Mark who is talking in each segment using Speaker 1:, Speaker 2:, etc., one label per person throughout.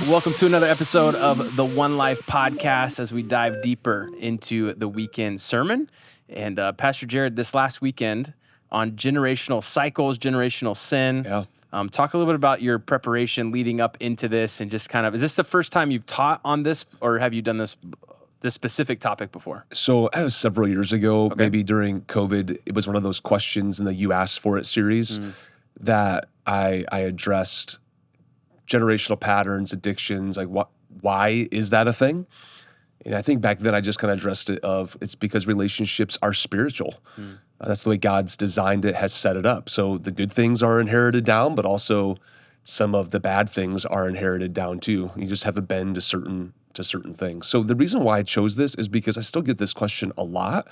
Speaker 1: Welcome to another episode of the One Life podcast as we dive deeper into the weekend sermon. And Pastor Jared, this last weekend on generational cycles, generational sin. Talk a little bit about your preparation leading up into this and just kind of, is this the first time you've taught on this or have you done this specific topic before?
Speaker 2: So that was several years ago, maybe during COVID. It was one of those questions in the You Asked For It series that I addressed generational patterns, addictions, like why is that a thing? And I think back then I just kind of addressed it of it's because relationships are spiritual. That's the way God's designed it, has set it up. So the good things are inherited down, but also some of the bad things are inherited down too. You just have a bend to certain things. So the reason why I chose this is because I still get this question a lot.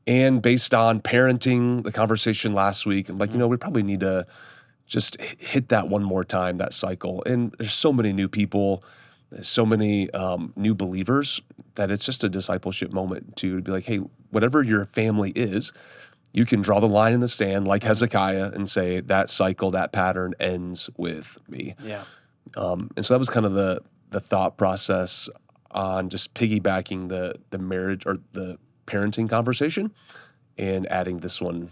Speaker 2: And based on parenting, the conversation last week, I'm like, we probably need to just hit that one more time, that cycle. And there's so many new people, so many new believers that it's just a discipleship moment to be like, hey, whatever your family is, you can draw the line in the sand like Hezekiah and say that cycle, that pattern ends with me.
Speaker 1: Yeah.
Speaker 2: And so that was kind of the thought process on just piggybacking the marriage or the parenting conversation and adding this one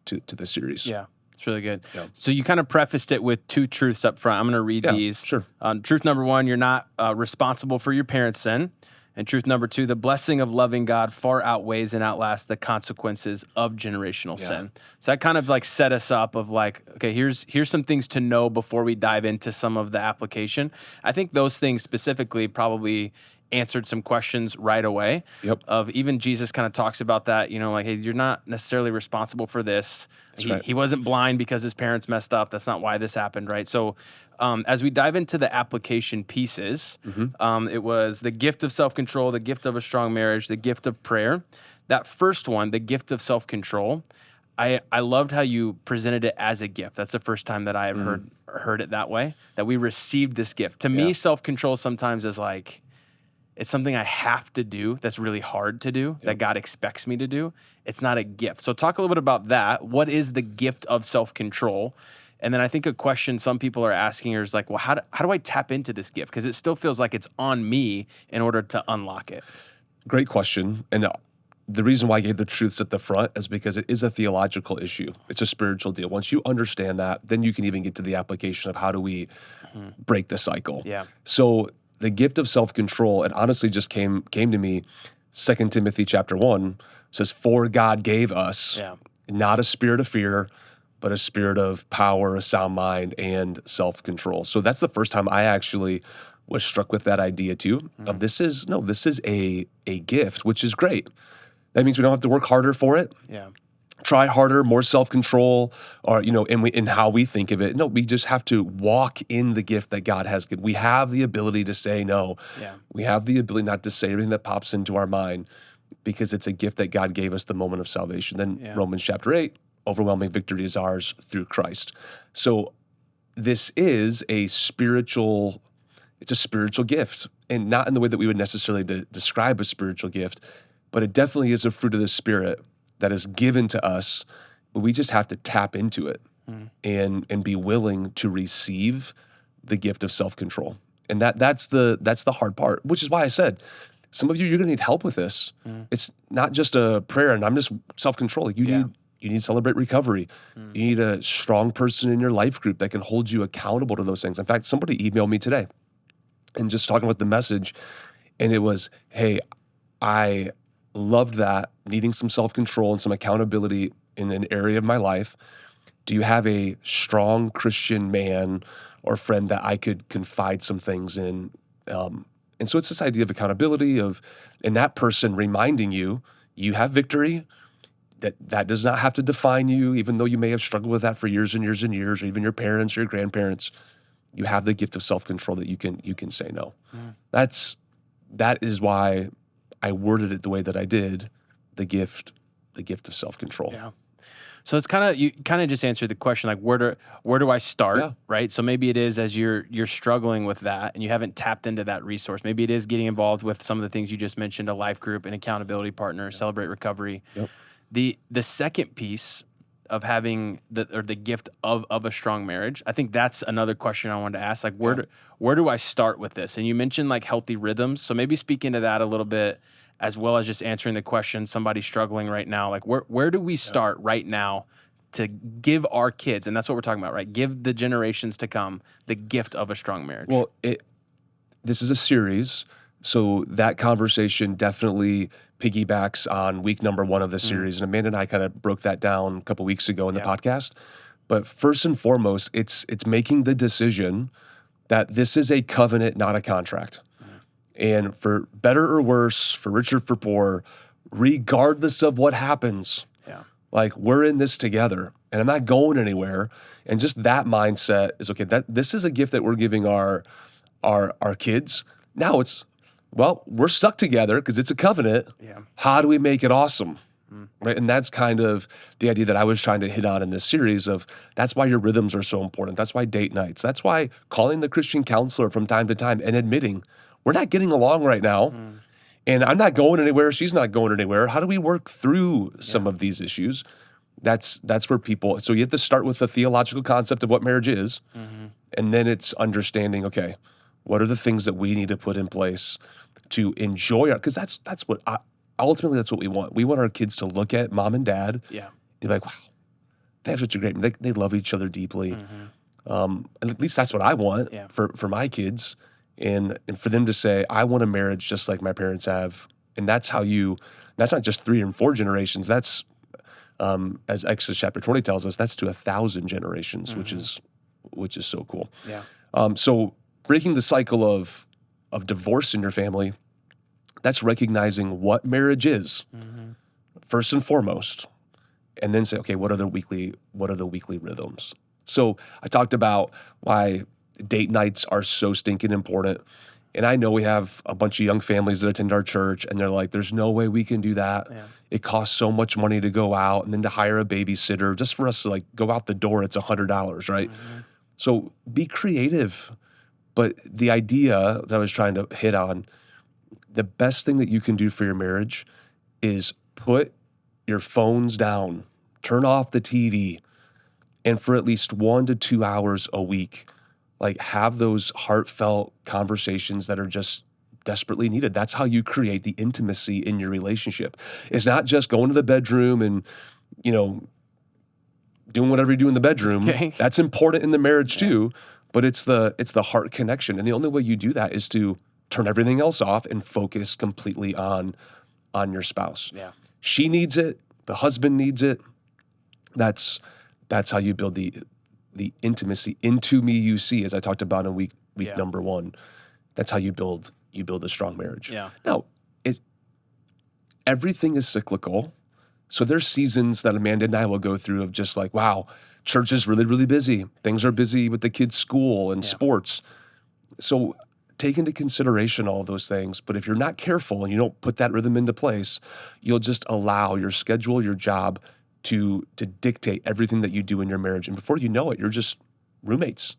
Speaker 2: to the series.
Speaker 1: Yeah. It's really good.
Speaker 2: Yeah.
Speaker 1: So you kind of prefaced it with two truths up front. I'm going to read these.
Speaker 2: Sure.
Speaker 1: Truth number one, you're not responsible for your parents' sin. And truth number two, the blessing of loving God far outweighs and outlasts the consequences of generational sin. So that kind of like set us up of like, okay, here's some things to know before we dive into some of the application. I think those things specifically probably answered some questions right away. Of even Jesus kind of talks about that, like, hey, you're not necessarily responsible for this. He wasn't blind because his parents messed up. That's not why this happened, right? So as we dive into the application pieces, it was the gift of self-control, the gift of a strong marriage, the gift of prayer. That first one, the gift of self-control, I loved how you presented it as a gift. That's the first time that I have heard it that way, that we received this gift. To me, self-control sometimes is like, it's something I have to do that's really hard to do, that God expects me to do. It's not a gift. So talk a little bit about that. What is the gift of self-control? And then I think a question some people are asking is like, well, how do I tap into this gift? Because it still feels like it's on me in order to unlock it.
Speaker 2: Great question. And the reason why I gave the truths at the front is because it is a theological issue. It's a spiritual deal. Once you understand that, then you can even get to the application of how do we break the cycle.
Speaker 1: Yeah.
Speaker 2: So the gift of self-control, it honestly just came to me, 2 Timothy chapter 1 says, for God gave us not a spirit of fear, but a spirit of power, a sound mind, and self-control. So that's the first time I actually was struck with that idea too, of this is a gift, which is great. That means we don't have to work harder for it.
Speaker 1: Yeah.
Speaker 2: Try harder, more self-control, or in how we think of it. No, we just have to walk in the gift that God has given. We have the ability to say no.
Speaker 1: Yeah.
Speaker 2: We have the ability not to say everything that pops into our mind because it's a gift that God gave us the moment of salvation. Then Romans chapter 8, overwhelming victory is ours through Christ. So this is a spiritual gift, and not in the way that we would necessarily describe a spiritual gift, but it definitely is a fruit of the Spirit that is given to us, but we just have to tap into it and be willing to receive the gift of self-control. And that's the hard part, which is why I said, some of you're gonna need help with this. It's not just a prayer and I'm just self-control. You need Celebrate Recovery. You need a strong person in your life group that can hold you accountable to those things. In fact, somebody emailed me today and just talking about the message, and it was, hey, I loved that, needing some self-control and some accountability in an area of my life. Do you have a strong Christian man or friend that I could confide some things in? And so it's this idea of accountability and that person reminding you have victory, that does not have to define you, even though you may have struggled with that for years and years and years, or even your parents or your grandparents. You have the gift of self-control that you can say no. That is why I worded it the way that I did, the gift of self-control.
Speaker 1: Yeah. So it's you kind of just answered the question, like where do I start, right? So maybe it is as you're struggling with that and you haven't tapped into that resource. Maybe it is getting involved with some of the things you just mentioned, a life group, an accountability partner, Celebrate Recovery. The second piece of having the gift of a strong marriage, I think that's another question I wanted to ask. Like, where do I start with this? And you mentioned like healthy rhythms, so maybe speak into that a little bit, as well as just answering the question, somebody struggling right now. Like, where do we start right now to give our kids, and that's what we're talking about, right? Give the generations to come the gift of a strong marriage.
Speaker 2: Well, this is a series, so that conversation definitely piggybacks on week number 1 of the series. And Amanda and I kind of broke that down a couple weeks ago in the podcast. But first and foremost, it's making the decision that this is a covenant, not a contract. And for better or worse, for richer, for poor, regardless of what happens, like, we're in this together, and I'm not going anywhere. And just that mindset is okay. That this is a gift that we're giving our kids. Now it's, well, we're stuck together because it's a covenant. How do we make it awesome? Right? And that's kind of the idea that I was trying to hit on in this series of, that's why your rhythms are so important. That's why date nights. That's why calling the Christian counselor from time to time and admitting we're not getting along right now. And I'm not going anywhere. She's not going anywhere. How do we work through some of these issues? That's where people, so you have to start with the theological concept of what marriage is. And then it's understanding, okay, what are the things that we need to put in place to enjoy because that's what ultimately that's what we want. We want our kids to look at mom and dad and be like, wow, they have such a great, they love each other deeply. At least that's what I want for my kids. And for them to say, I want a marriage just like my parents have. And that's how that's not just 3 and 4 generations. That's, as Exodus chapter 20 tells us, that's to 1,000 generations, which is so cool. So breaking the cycle of divorce in your family, that's recognizing what marriage is, first and foremost, and then say, okay, what are the weekly rhythms? So I talked about why date nights are so stinking important. And I know we have a bunch of young families that attend our church, and they're like, there's no way we can do that. It costs so much money to go out, and then to hire a babysitter, just for us to like go out the door, it's $100, right? So be creative. But the idea that I was trying to hit on, the best thing that you can do for your marriage is put your phones down, turn off the TV, and for at least 1 to 2 hours a week, like have those heartfelt conversations that are just desperately needed. That's how you create the intimacy in your relationship. It's not just going to the bedroom and, doing whatever you do in the bedroom. That's important in the marriage too, but it's the heart connection. And the only way you do that is to turn everything else off and focus completely on your spouse. She needs it. The husband needs it. That's how you build the intimacy. Into me you see, as I talked about in week number 1. That's how you build a strong marriage. Now, everything is cyclical. So there's seasons that Amanda and I will go through of just like, wow, church is really, really busy. Things are busy with the kids' school and sports. So take into consideration all of those things. But if you're not careful and you don't put that rhythm into place, you'll just allow your schedule, your job to dictate everything that you do in your marriage. And before you know it, you're just roommates.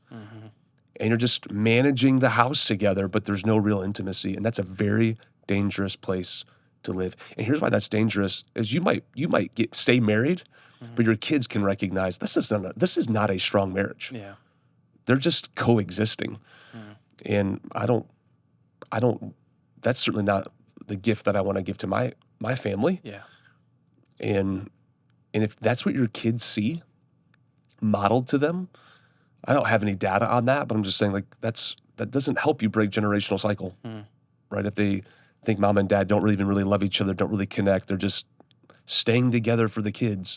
Speaker 2: And you're just managing the house together, but there's no real intimacy. And that's a very dangerous place to live. And here's why that's dangerous, is you might stay married, but your kids can recognize this is not a strong marriage. They're just coexisting. And I don't that's certainly not the gift that I want to give to my family. And if that's what your kids see modeled to them, I don't have any data on that, but I'm just saying like that doesn't help you break generational cycle, right? If they think mom and dad don't even really love each other, don't really connect, they're just staying together for the kids.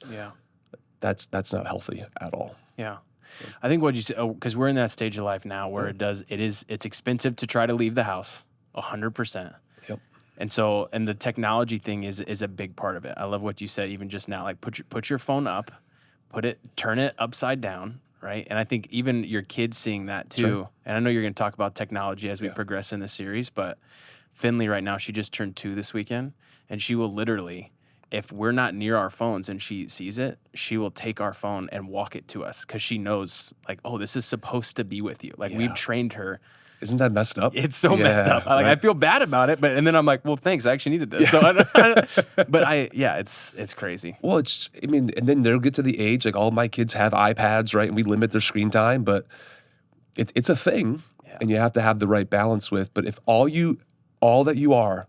Speaker 2: That's not healthy at all.
Speaker 1: I think what you said, because we're in that stage of life now where it's expensive to try to leave the house, 100%. And so, and the technology thing is a big part of it. I love what you said even just now, like put your phone up, turn it upside down, right? And I think even your kids seeing that too. And I know you're going to talk about technology as we progress in the series, but Finley right now, she just turned 2 this weekend, and she will literally, if we're not near our phones and she sees it, she will take our phone and walk it to us because she knows like, oh, this is supposed to be with you. Like we've trained her
Speaker 2: Isn't that messed up?
Speaker 1: It's so messed
Speaker 2: Yeah,
Speaker 1: up. Like, I
Speaker 2: right?
Speaker 1: feel bad about it, and then I'm like, well, thanks. I actually needed this. So, it's crazy.
Speaker 2: Well, I mean, and then they'll get to the age, like all my kids have iPads, right? And we limit their screen time, but it's a thing, and you have to have the right balance with. But if all that you are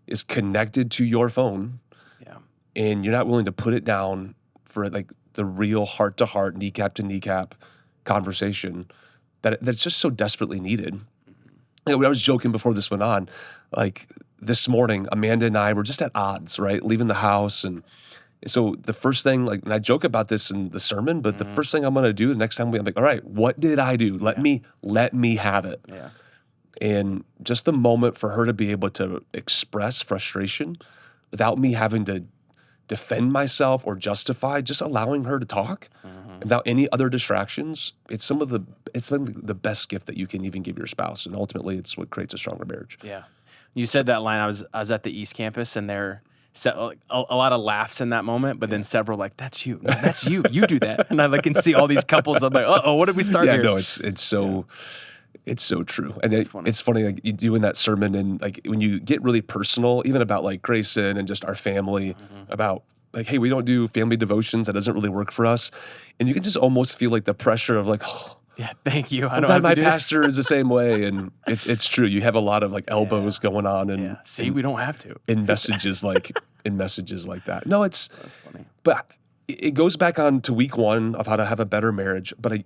Speaker 2: is connected to your phone,
Speaker 1: Yeah.
Speaker 2: and you're not willing to put it down for like the real heart to heart, kneecap to kneecap conversation that's just so desperately needed. I was joking before this went on, like this morning, Amanda and I were just at odds, right? Leaving the house. And so the first thing, like, and I joke about this in the sermon, but the first thing I'm going to do the next time I'm like, all right, what did I do? Let me have it.
Speaker 1: Yeah.
Speaker 2: And just the moment for her to be able to express frustration without me having to defend myself or justify, just allowing her to talk without any other distractions. It's some of the best gift that you can even give your spouse. And ultimately, it's what creates a stronger marriage.
Speaker 1: Yeah. You said that line. I was at the East Campus, and there a lot of laughs in that moment, but then several like, that's you. No, that's you. You do that. And I can see all these couples. I'm like, uh-oh, what did we start here?
Speaker 2: No, it's so it's so true. And it's funny, like you doing that sermon, and like when you get really personal, even about like Grayson and just our family, about like, hey, we don't do family devotions. That doesn't really work for us. And you can just almost feel like the pressure of like, oh,
Speaker 1: yeah, thank you.
Speaker 2: I'm glad my pastor is the same way. And it's true. You have a lot of like elbows going on, and
Speaker 1: see, we don't have to
Speaker 2: in messages like that. No,
Speaker 1: that's funny.
Speaker 2: But it goes back on to week 1 of how to have a better marriage. But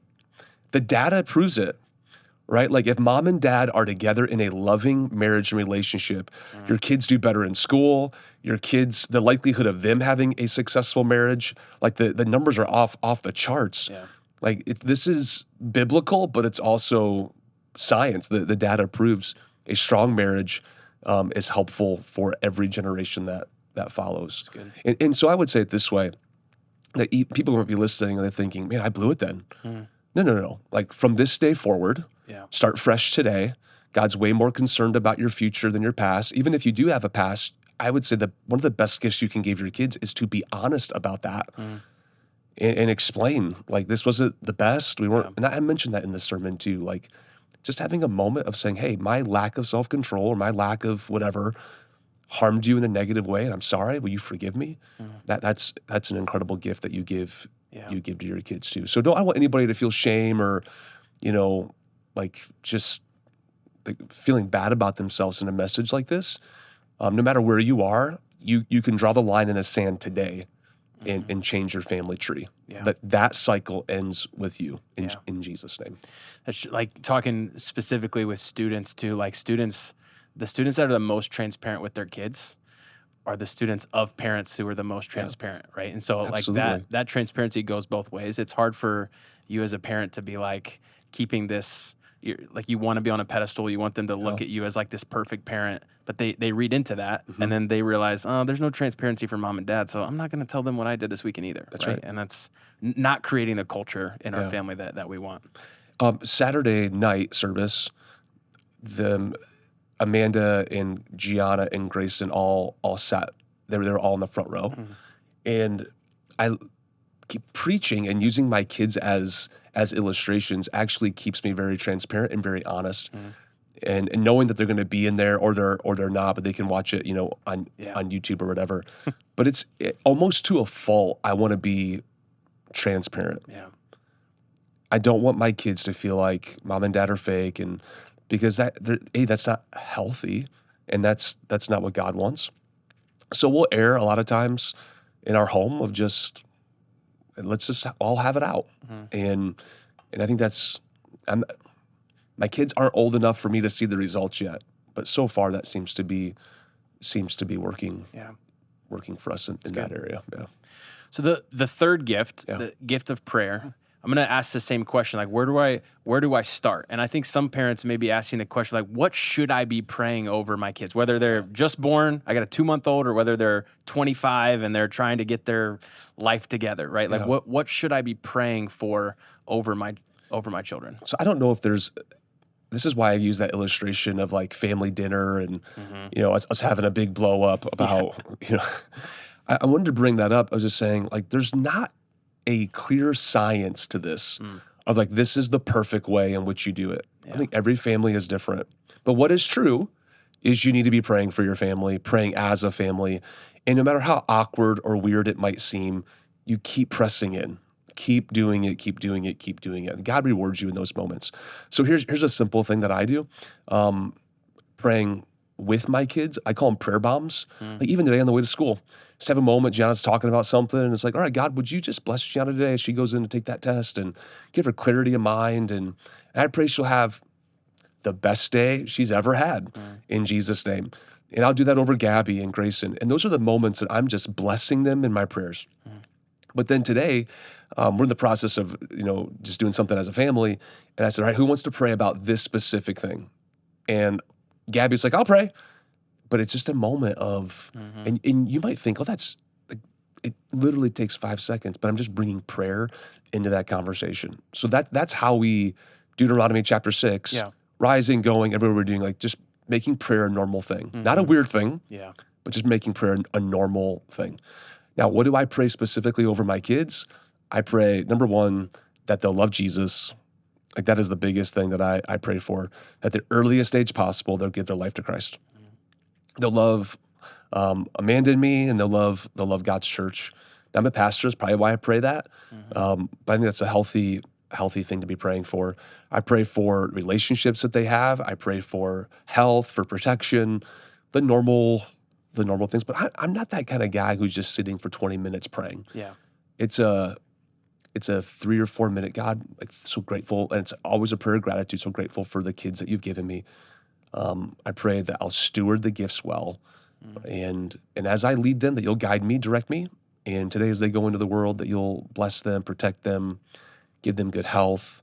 Speaker 2: the data proves it. Right? Like if mom and dad are together in a loving marriage and relationship, your kids do better in school, the likelihood of them having a successful marriage, like the numbers are off the charts.
Speaker 1: Yeah.
Speaker 2: Like this is biblical, but it's also science. The data proves a strong marriage is helpful for every generation that follows.
Speaker 1: That's good.
Speaker 2: And so I would say it this way, that people might be listening and they're thinking, man, I blew it then. No. Like from this day forward, start fresh today. God's way more concerned about your future than your past. Even if you do have a past, I would say that one of the best gifts you can give your kids is to be honest about that and explain, like, this wasn't the best. We weren't, and I mentioned that in the sermon too, like just having a moment of saying, hey, my lack of self-control or my lack of whatever harmed you in a negative way, and I'm sorry, will you forgive me? That's an incredible gift that you give to your kids too. So I want anybody to feel shame or, like just like feeling bad about themselves in a message like this. No matter where you are, you can draw the line in the sand today and change your family tree. That cycle ends with you in Jesus' name.
Speaker 1: That's like talking specifically with students too. Like the students that are the most transparent with their kids are the students of parents who are the most transparent, right? And so
Speaker 2: Absolutely.
Speaker 1: like that transparency goes both ways. It's hard for you as a parent to be like keeping this, like you want to be on a pedestal, you want them to look at you as like this perfect parent, but they read into that and then they realize, oh, there's no transparency for mom and dad, so I'm not going to tell them what I did this weekend either.
Speaker 2: That's right.
Speaker 1: And that's not creating the culture in our family that we want.
Speaker 2: Saturday night service, Amanda and Gianna and Grayson all sat. They were all in the front row, and I keep preaching and using my kids as illustrations actually keeps me very transparent and very honest. And knowing that they're going to be in there or they're not, but they can watch it, on YouTube or whatever. But it's almost to a fault. I want to be transparent.
Speaker 1: Yeah.
Speaker 2: I don't want my kids to feel like mom and dad are fake, and because that's not healthy, and that's not what God wants. So we'll err a lot of times in our home of just let's just all have it out, and I think my kids aren't old enough for me to see the results yet, but so far that seems to be working. Working for us in that area. Yeah.
Speaker 1: So the third gift, the gift of prayer, I'm going to ask the same question, like where do I start? And I think some parents may be asking the question, like, what should I be praying over my kids? Whether they're just born, I got a 2-month-old, or whether they're 25 and they're trying to get their life together, right? Like what should I be praying for over my children? So
Speaker 2: I don't know if this is why I use that illustration of like family dinner and, us having a big blow up about, I wanted to bring that up. I was just saying, like, there's not a clear science to this of like, this is the perfect way in which you do it.
Speaker 1: Yeah.
Speaker 2: I think every family is different. But what is true is you need to be praying for your family, praying as a family. And no matter how awkward or weird it might seem, you keep pressing in. Keep doing it, keep doing it, keep doing it. God rewards you in those moments. So here's a simple thing that I do. Praying with my kids, I call them prayer bombs. Like even today on the way to school, just have a moment, Gianna's talking about something, and it's like, all right, God, would you just bless Gianna today as she goes in to take that test and give her clarity of mind? And I pray she'll have the best day she's ever had in Jesus' name. And I'll do that over Gabby and Grayson. And those are the moments that I'm just blessing them in my prayers. But then today, we're in the process of, just doing something as a family. And I said, all right, who wants to pray about this specific thing? And Gabby's like, I'll pray. But it's just a moment of, and you might think, oh, that's, like, it literally takes 5 seconds, but I'm just bringing prayer into that conversation. So that's how we, Deuteronomy chapter 6, rising, going, everywhere we're doing, like just making prayer a normal thing. Not a weird thing, but just making prayer a normal thing. Now, what do I pray specifically over my kids? I pray, number one, that they'll love Jesus. Like that is the biggest thing that I pray for. At the earliest age possible, they'll give their life to Christ. They'll love Amanda and me, and they'll love God's church. Now, I'm a pastor, is probably why I pray that. But I think that's a healthy thing to be praying for. I pray for relationships that they have. I pray for health, for protection, the normal things. But I'm not that kind of guy who's just sitting for 20 minutes praying.
Speaker 1: Yeah.
Speaker 2: It's a 3 or 4 minute, God, like so grateful. And it's always a prayer of gratitude. So grateful for the kids that you've given me. I pray that I'll steward the gifts well. And as I lead them, that you'll guide me, direct me. And today as they go into the world, that you'll bless them, protect them, give them good health.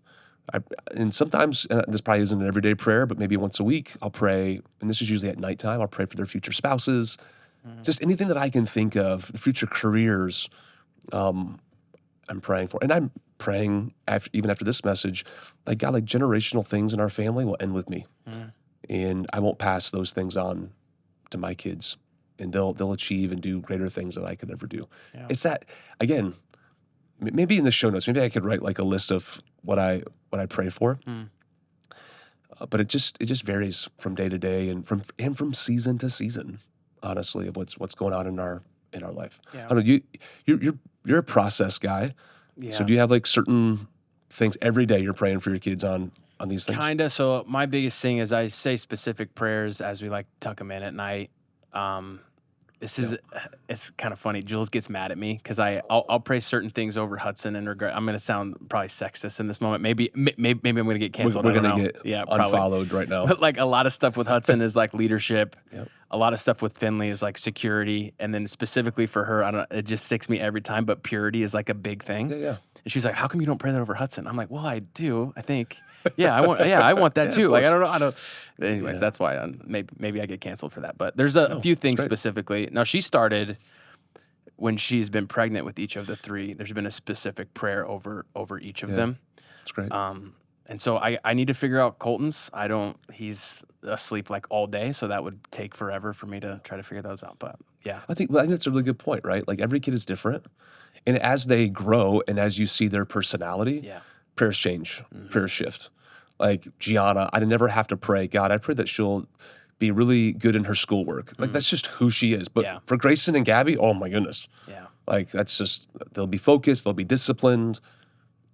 Speaker 2: And sometimes, this probably isn't an everyday prayer, but maybe once a week, I'll pray, and this is usually at nighttime, I'll pray for their future spouses, just anything that I can think of, the future careers, I'm praying for. And I'm praying, even after this message, like God, like generational things in our family will end with me. And I won't pass those things on to my kids. And they'll achieve and do greater things than I could ever do. Yeah. It's that, again, maybe in the show notes, maybe I could write like a list of what I pray for. But it just varies from day to day and from season to season, honestly, of what's going on in our life. Yeah. I don't know, you're a process guy. Yeah. So do you have like certain things every day you're praying for your kids on these things?
Speaker 1: Kinda. So my biggest thing is I say specific prayers as we like tuck them in at night. It's kind of funny. Jules gets mad at me because I'll pray certain things over Hudson and regret. I'm going to sound probably sexist in this moment. Maybe I'm going to get canceled.
Speaker 2: We're going to get unfollowed right now.
Speaker 1: But like a lot of stuff with Hudson is like leadership. Yep. A lot of stuff with Finley is like security, and then specifically for her, it just sticks me every time. But purity is like a big thing. Yeah. And she's like, "How come you don't pray that over Hudson?" I'm like, "Well, I do. I think, I want that too. Like, I don't know. But anyways, that's why maybe I get canceled for that. But there's a few things specifically. Now she started when she's been pregnant with each of the three. There's been a specific prayer over each of them.
Speaker 2: That's great.
Speaker 1: And so I need to figure out Colton's. He's asleep like all day, so that would take forever for me to try to figure those out. But yeah.
Speaker 2: I think that's a really good point, right? Like every kid is different. And as they grow and as you see their personality, prayers change, prayers shift. Like Gianna, I never have to pray, God, I pray that she'll be really good in her schoolwork. Like that's just who she is. But for Grayson and Gabby, oh my goodness. Yeah. Like that's just, they'll be focused, they'll be disciplined.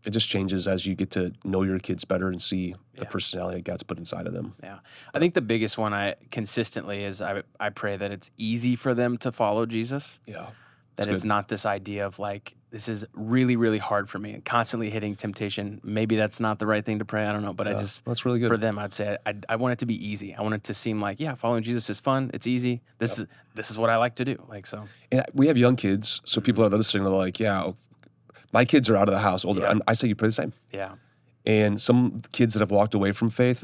Speaker 2: It just changes as you get to know your kids better and see the personality that God's put inside of them.
Speaker 1: Yeah. I think the biggest one consistently is I pray that it's easy for them to follow Jesus. Yeah. That it's not this idea of like, this is really, really hard for me and constantly hitting temptation. Maybe that's not the right thing to pray. I don't know. But
Speaker 2: that's really good.
Speaker 1: For them, I'd say I want it to be easy. I want it to seem like, following Jesus is fun. It's easy. This is what I like to do. Like, so.
Speaker 2: And we have young kids. So people are listening, they're like, my kids are out of the house, older. Yeah. I say you pray the same. Yeah. And some kids that have walked away from faith,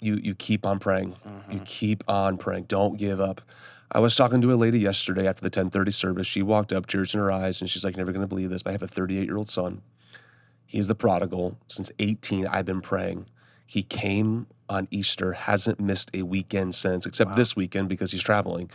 Speaker 2: you keep on praying. You keep on praying. Don't give up. I was talking to a lady yesterday after the 10:30 service. She walked up, tears in her eyes, and she's like, never going to believe this, but I have a 38-year-old son. He's the prodigal. Since 18, I've been praying. He came on Easter, hasn't missed a weekend since, except this weekend because he's traveling.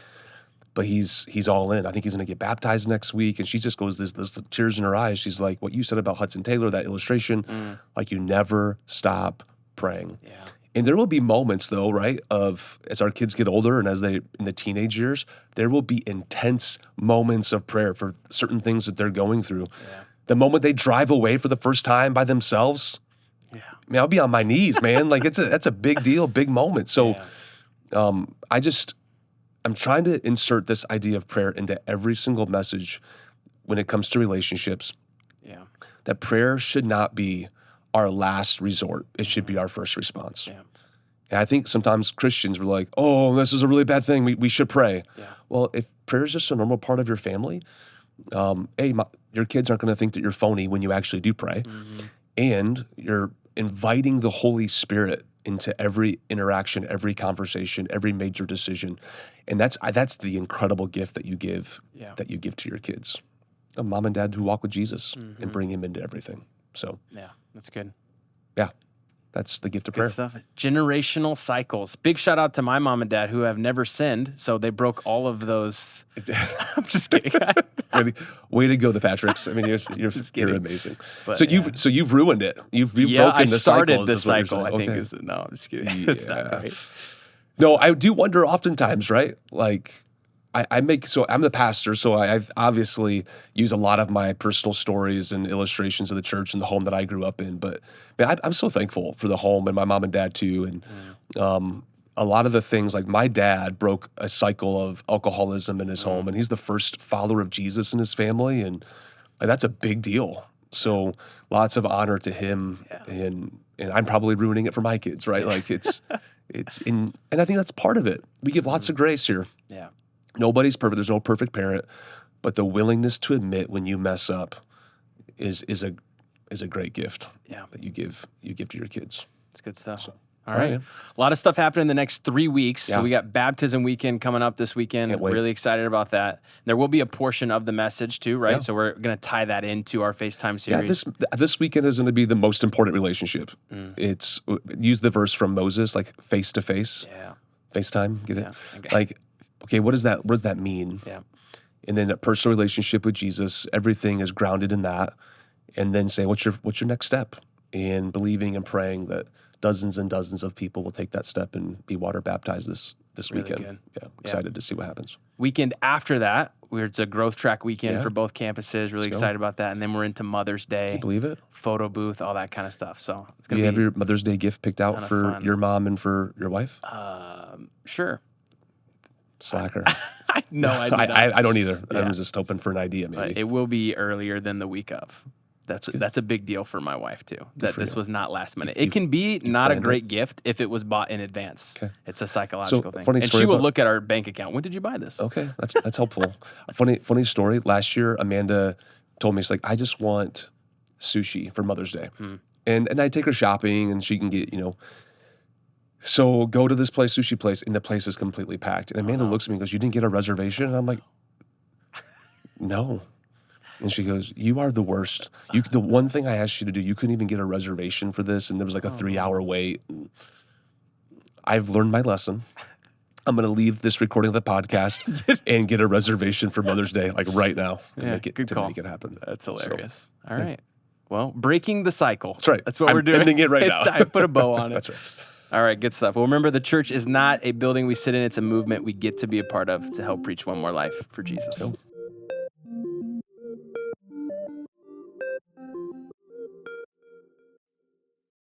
Speaker 2: but he's all in. I think he's going to get baptized next week. And she just goes, this tears in her eyes. She's like, what you said about Hudson Taylor, that illustration, like you never stop praying.
Speaker 1: Yeah.
Speaker 2: And there will be moments though, right, of as our kids get older and as they in the teenage years, there will be intense moments of prayer for certain things that they're going through.
Speaker 1: Yeah.
Speaker 2: The moment they drive away for the first time by themselves, I mean, I'll be on my knees, man. Like that's a big deal, big moment. So I'm trying to insert this idea of prayer into every single message when it comes to relationships.
Speaker 1: Yeah.
Speaker 2: That prayer should not be our last resort. It should be our first response.
Speaker 1: Yeah.
Speaker 2: And I think sometimes Christians were like, oh, this is a really bad thing. We should pray.
Speaker 1: Yeah.
Speaker 2: Well, if prayer is just a normal part of your family, your kids aren't going to think that you're phony when you actually do pray. And you're inviting the Holy Spirit into every interaction, every conversation, every major decision. And that's the incredible gift that you give to your kids. A mom and dad who walk with Jesus and bring him into everything. So
Speaker 1: yeah, that's good.
Speaker 2: Yeah, that's the gift of
Speaker 1: Good
Speaker 2: prayer.
Speaker 1: stuff. Generational cycles. Big shout out to my mom and dad who have never sinned. So they broke all of those. I'm just kidding.
Speaker 2: Way to go, the Patricks. I mean, you're amazing.
Speaker 1: But,
Speaker 2: so you've ruined it. You've broken the cycle.
Speaker 1: I started the
Speaker 2: is what you're
Speaker 1: cycle.
Speaker 2: saying.
Speaker 1: I think
Speaker 2: Okay.
Speaker 1: no, I'm just kidding. It's not great.
Speaker 2: No, I do wonder oftentimes, right? Like I'm the pastor, so I've obviously used a lot of my personal stories and illustrations of the church and the home that I grew up in. But man, I'm so thankful for the home and my mom and dad too. And a lot of the things, like my dad broke a cycle of alcoholism in his home, and he's the first follower of Jesus in his family, and that's a big deal. So lots of honor to him, and I'm probably ruining it for my kids, right? Like and I think that's part of it. We give lots of grace here.
Speaker 1: Yeah.
Speaker 2: Nobody's perfect. There's no perfect parent, but the willingness to admit when you mess up is a great gift.
Speaker 1: Yeah.
Speaker 2: That you give to your kids.
Speaker 1: It's good stuff.
Speaker 2: So,
Speaker 1: all right.
Speaker 2: man.
Speaker 1: A lot of stuff happening in the next 3 weeks.
Speaker 2: Yeah.
Speaker 1: So we got baptism weekend coming up this weekend.
Speaker 2: Can't wait.
Speaker 1: Really excited about that. There will be a portion of the message too, right?
Speaker 2: Yeah.
Speaker 1: So we're going to tie that into our FaceTime series.
Speaker 2: Yeah, this weekend is going to be the most important relationship. It's use the verse from Moses, like face to face.
Speaker 1: Yeah.
Speaker 2: FaceTime, get it?
Speaker 1: Yeah. Okay.
Speaker 2: Like, okay, what does that mean?
Speaker 1: Yeah.
Speaker 2: And then a personal relationship with Jesus, everything is grounded in that. And then say, what's your next step? And believing and praying that dozens and dozens of people will take that step and be water baptized this
Speaker 1: Really
Speaker 2: weekend.
Speaker 1: good.
Speaker 2: Yeah, excited to see what happens.
Speaker 1: Weekend after that, it's a growth track weekend
Speaker 2: Yeah.
Speaker 1: for both campuses. Really
Speaker 2: Let's go.
Speaker 1: excited about that. And then we're into Mother's Day,
Speaker 2: Can you believe it?
Speaker 1: photo booth, all that kind of stuff. So it's
Speaker 2: Do
Speaker 1: going
Speaker 2: you
Speaker 1: to
Speaker 2: have
Speaker 1: be
Speaker 2: your Mother's Day gift picked out
Speaker 1: ton of
Speaker 2: for
Speaker 1: fun.
Speaker 2: your mom and for your wife?
Speaker 1: Sure.
Speaker 2: Slacker.
Speaker 1: No, I do not.
Speaker 2: I don't either.
Speaker 1: Yeah.
Speaker 2: I'm just hoping for an idea, maybe.
Speaker 1: But it will be earlier than the week of. That's a big deal for my wife too. That
Speaker 2: for
Speaker 1: this
Speaker 2: you.
Speaker 1: was not last minute. It can be not a
Speaker 2: planned
Speaker 1: great gift if it was bought in advance.
Speaker 2: Okay.
Speaker 1: It's a psychological thing.
Speaker 2: funny
Speaker 1: And
Speaker 2: story
Speaker 1: she will
Speaker 2: about-
Speaker 1: look at our bank account. When did you buy this?
Speaker 2: Okay, that's helpful. Funny story. Last year, Amanda told me, she's like, I just want sushi for Mother's Day. And I take her shopping and she can get, so go to this sushi place, and the place is completely packed. And Amanda looks at me and goes, you didn't get a reservation? And I'm like, no. And she goes, you are the worst. The one thing I asked you to do, you couldn't even get a reservation for this, and there was like a 3-hour wait. I've learned my lesson. I'm going to leave this recording of the podcast and get a reservation for Mother's Day, like right now, to make it happen.
Speaker 1: That's
Speaker 2: So,
Speaker 1: hilarious. All right. Well, breaking the cycle.
Speaker 2: That's right.
Speaker 1: That's what
Speaker 2: I'm
Speaker 1: we're doing.
Speaker 2: ending it right now.
Speaker 1: It's time. Put a bow on it.
Speaker 2: That's right.
Speaker 1: All right, good stuff. Well, remember, the church is not a building we sit in. It's a movement we get to be a part of to help preach one more life for Jesus.
Speaker 2: Cool.